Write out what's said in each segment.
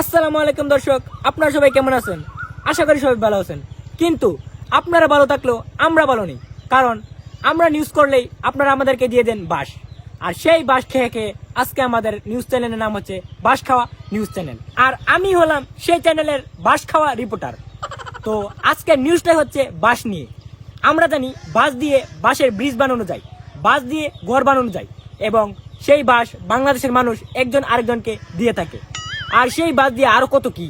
আসসালামু আলাইকুম দর্শক, আপনারা সবাই কেমন আছেন? আশা করি সবাই ভালো আছেন। কিন্তু আপনারা ভালো থাকলেও আমরা ভালো নেই, কারণ আমরা নিউজ করলেই আপনারা আমাদেরকে দিয়ে দেন বাস। আর সেই বাস খেয়ে খেয়ে আজকে আমাদের নিউজ চ্যানেলের নাম হচ্ছে বাস খাওয়া নিউজ চ্যানেল। আর আমি হলাম সেই চ্যানেলের বাস খাওয়া রিপোর্টার। তো আজকের নিউজটাই হচ্ছে বাস নিয়ে। আমরা জানি বাস দিয়ে বাসের ব্রিজ বানানো যায়, বাস দিয়ে ঘর বানানো যায়, এবং সেই বাস বাংলাদেশের মানুষ একজন আরেকজনকে দিয়ে থাকে। আর সেই বাস দিয়ে আরো কত কি।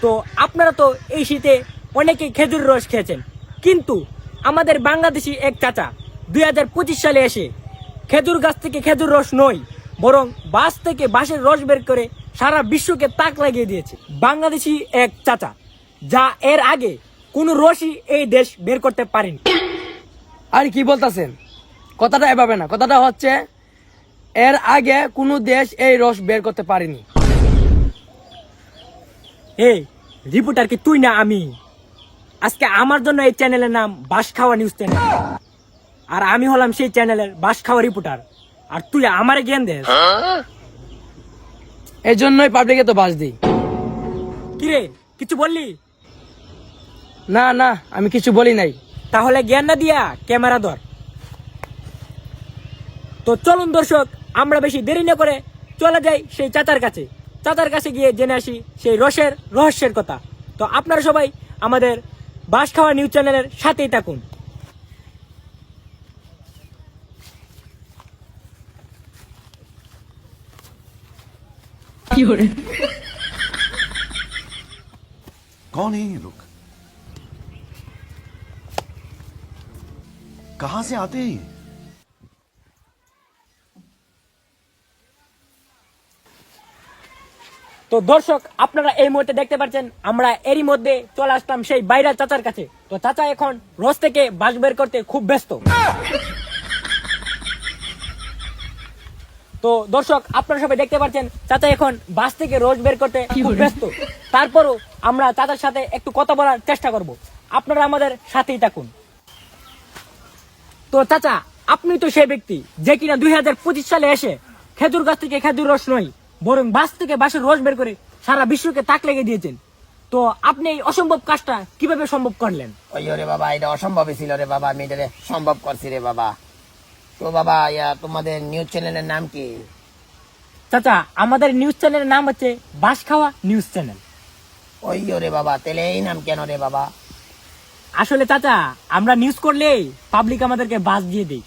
তো আপনারা তো এই শীতে অনেকেই খেজুর রস খেয়েছেন, কিন্তু আমাদের বাংলাদেশি এক চাচা 2025 সালে এসে খেজুর গাছ থেকে খেজুর রস নয়, বরং বাস থেকে বাঁশের রস বের করে সারা বিশ্বকে তাক লাগিয়ে দিয়েছে। বাংলাদেশি এক চাচা, যা এর আগে কোনো রসই এই দেশ বের করতে পারেনি। আর কি বলতেছেন? কথাটা এভাবে না, কথাটা হচ্ছে এর আগে কোনো দেশ এই রস বের করতে পারেনি। এই রিপোর্টার কি তুই না আমি? আজকে আমার জন্য এই চ্যানেলের নাম বাস খাওয়া নিউজ চ্যানেল, আর আমি হলাম সেই চ্যানেলের বাস খাওয়া রিপোর্টার, আর তুই আমারে জ্ঞান দেস। এই জন্যই পাবলিকে তো বাস দিই। কিরে, কিছু বললি? না না, আমি কিছু বলি নাই। তাহলে জ্ঞান না দিয়া ক্যামেরা ধর। তো চলুন দর্শক, আমরা বেশি দেরি না করে চলে যাই সেই চাচার কাছে। চাচার কাছে গিয়ে জেনে আসি সেই রসের রহস্যের কথা। তো আপনারা সবাই আমাদের বাস খাওয়া নিউজ চ্যানেলের সাথেই থাকুন। कौन है ये लोग? कहां से आते हैं ये? তো দর্শক, আপনারা এই মুহূর্তে দেখতে পাচ্ছেন আমরা এরই মধ্যে চলে আসলাম সেই বাইরা চাচার কাছে। তো চাচা এখন রস থেকে বাঁশ বের করতে খুব ব্যস্ত। তো দর্শক, আপনারা সবাই দেখতে পাচ্ছেন চাচা এখন বাস থেকে রস বের করতে খুব ব্যস্ত। তারপরও আমরা চাচার সাথে একটু কথা বলার চেষ্টা করব। আপনারা আমাদের সাথেই থাকুন। তো চাচা, আপনি তো সেই ব্যক্তি যে কিনা 2025 সালে এসে খেজুর গাছ থেকে খেজুর রস নয়, বরং বাস থেকে বাঁশের রস বের করে সারা বিশ্বকে তাক লেগে দিয়েছেন। তো আপনি এই অসম্ভব কাজটা কিভাবে সম্ভব করলেন? ওই রে বাবা, এটা অসম্ভবই ছিল রে বাবা, আমি এটা সম্ভব করছি রে বাবা। তো বাবা, তোমাদের নিউজ চ্যানেলের নাম কি? চাচা, আমাদের নিউজ চ্যানেলের নাম হচ্ছে বাস খাওয়া নিউজ চ্যানেল। ওই রে বাবা, তাহলে এই নাম কেন রে বাবা? আসলে চাচা, আমরা নিউজ করলেই পাবলিক আমাদেরকে বাস দিয়ে দেয়,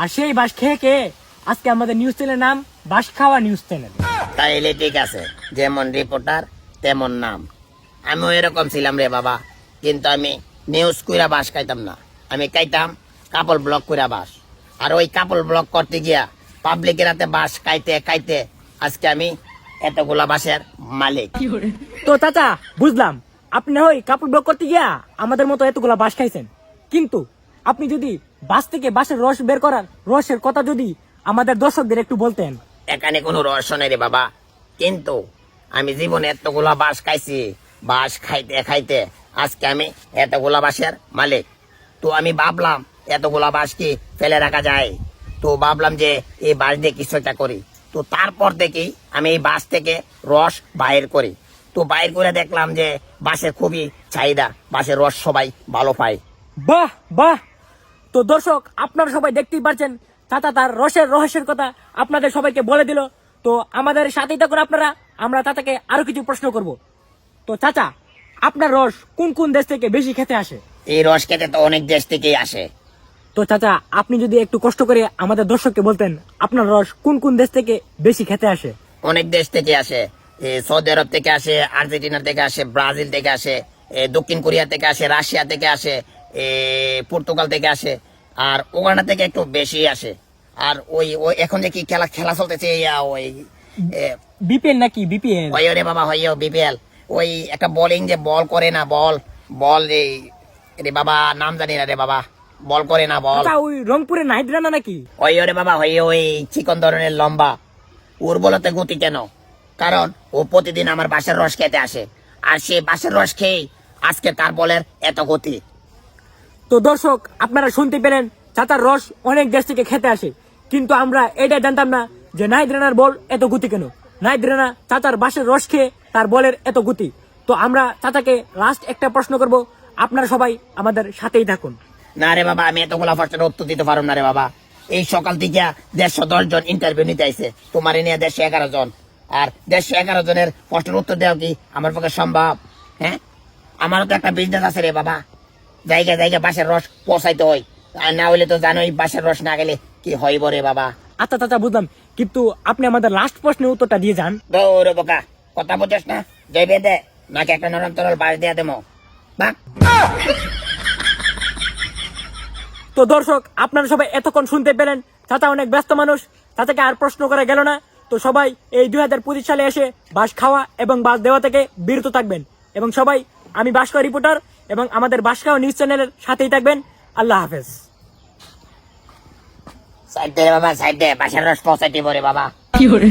আর সেই বাস খেয়ে খেয়ে আজকে আমাদের নিউজ চ্যানেলের নাম বাস খাওয়া নিউজ চ্যানেল। তাইলে ঠিক আছে, যেমন রিপোর্টার তেমন নাম। আমিও এরকম ছিলাম রে বাবা, কিন্তু আমি নিউজ কইরা বাস খাইতাম না, আমি খাইতাম কাপড় ব্লক কইরা বাস। আর ওই কাপড় ব্লক করতে গিয়া পাবলিকের হাতে বাস খাইতে খাইতে আজকে আমি এতগুলা বাসের মালিক। তো চাচা, বুঝলাম আপনি ওই কাপড় ব্লক করতে গিয়া আমাদের মতো এতগুলা বাস খাইছেন, কিন্তু আপনি যদি বাস থেকে বাসের রস বের করার রসের কথা যদি আমাদের দর্শকদের একটু বলতেন। এখানে কোনো রহস্য নেই রে বাবা, কিন্তু আমি জীবনে এতগুলা বাস খাইছি, বাস খাইতে খাইতে আজকে আমি এতগুলা বাসের মালিক। তো আমি ভাবলাম এতগুলা বাস কি ফেলে রাখা যায়, তো ভাবলাম যে এই বাস দিয়ে কিছু একটা করি। তো তারপর থেকেই আমি এই বাস থেকে রস বাইর করি। তো বাইর করে দেখলাম যে বাসের খুবই চাহিদা, বাসের রস সবাই ভালো পায়। বাহ বাহ। তো দর্শক, আপনারা সবাই দেখতেই পাচ্ছেন চাচা তার রসের রহস্যের কথা আপনাদের সবাইকে বলে দিল। তো আমাদের সাথেই থাকুন আপনারা, আমরা চাচাকে আরো কিছু প্রশ্ন করব। তো চাচা, আপনার রস কোন কোন দেশ থেকে বেশি খেতে আসে? এই রস খেতে তো অনেক দেশ থেকেই আসে। তো চাচা, আপনি যদি একটু কষ্ট করে আমাদের দর্শককে বলতেন আপনার রস কোন কোন দেশ থেকে বেশি খেতে আসে? অনেক দেশ থেকে আসে, সৌদি আরব থেকে আসে, আর্জেন্টিনা থেকে আসে, ব্রাজিল থেকে আসে, দক্ষিণ কোরিয়া থেকে আসে, রাশিয়া থেকে আসে, পর্তুগাল থেকে আসে, আর ওগান্ডা থেকে একটু বেশি আসে। আর ওই ওই এখন যে কি খেলা খেলা চলতেছে, ওই বিপিএল নাকি? বিপিএল? ওই রে বাবা, হয় বিপিএল। ওই একটা বোলিং যে বল করে না, বল বল এই রে বাবা, নাম জানি না রে বাবা, বল করে না বল। চাচা, ওই রংপুরে নাহিদ রানা নাকি? ওই রে বাবা, হয় ওই চিকন ধরনের লম্বা। ওর বলতে গতি কেন? কারণ ও প্রতিদিন আমার বাসের রস খেতে আসে, আর সে বাসের রস খেয়ে আজকে তার বলের এত গতি। তো দর্শক, আপনারা শুনতে পেলেন চাচার রস অনেক দেশ থেকে খেতে আসে, কিন্তু আমরা এটা জানতাম না যে নাহিদ রানার বল এত গতি কেন। নাহিদ রানা চাচার বাসের রস খেয়ে তার বলের এত গতি। তো আমরা চাচাকে লাস্ট একটা প্রশ্ন করব, আপনারা সবাই আমাদের সাথেই থাকুন। না রে বাবা, আমি এতগুলা প্রশ্নের উত্তর দিতে পারবো না রে বাবা। এই সকাল থেকে 110 জন ইন্টারভিউ নিতে আইছে, তোমার নিয়ে 111 জন, আর 111 জনের প্রশ্নের উত্তর দেওয়া কি আমার পক্ষে সম্ভব? হ্যাঁ, আমারও তো একটা বিজনেস আছে রে বাবা, জায়গায় জায়গায় বাঁশের রস পৌঁছাইতে হয়, আর না হইলে তো জানোই বাঁশের রস না গেলে কি হইব রে বাবা। আচ্ছা চাচা বুঝলাম, কিন্তু আপনি আমাদের লাস্ট প্রশ্নের উত্তরটা দিয়ে যান। দৌড় বোকা, কথা বুঝছ না? জয় বেদে নাকি একটা নরম তরল বাস দেয়া দেবো বা। তো দর্শক, আপনারা সবাই এতক্ষণ শুনতে পেলেন, চাচা অনেক ব্যস্ত মানুষ, চাচাকে আর প্রশ্ন করা গেল না। তো সবাই এই 2025 সালে এসে বাস খাওয়া এবং বাস দেওয়া থেকে বিরত থাকবেন, এবং সবাই আমি বাসকা রিপোর্টার এবং আমাদের বাসখাওয়া নিউজ চ্যানেলের সাথেই থাকবেন। আল্লাহ হাফেজ। সাইড দে রে বাবা, সাইড দে, বাঁশের রস পৌঁছাইতে পারে বাবা। কি করে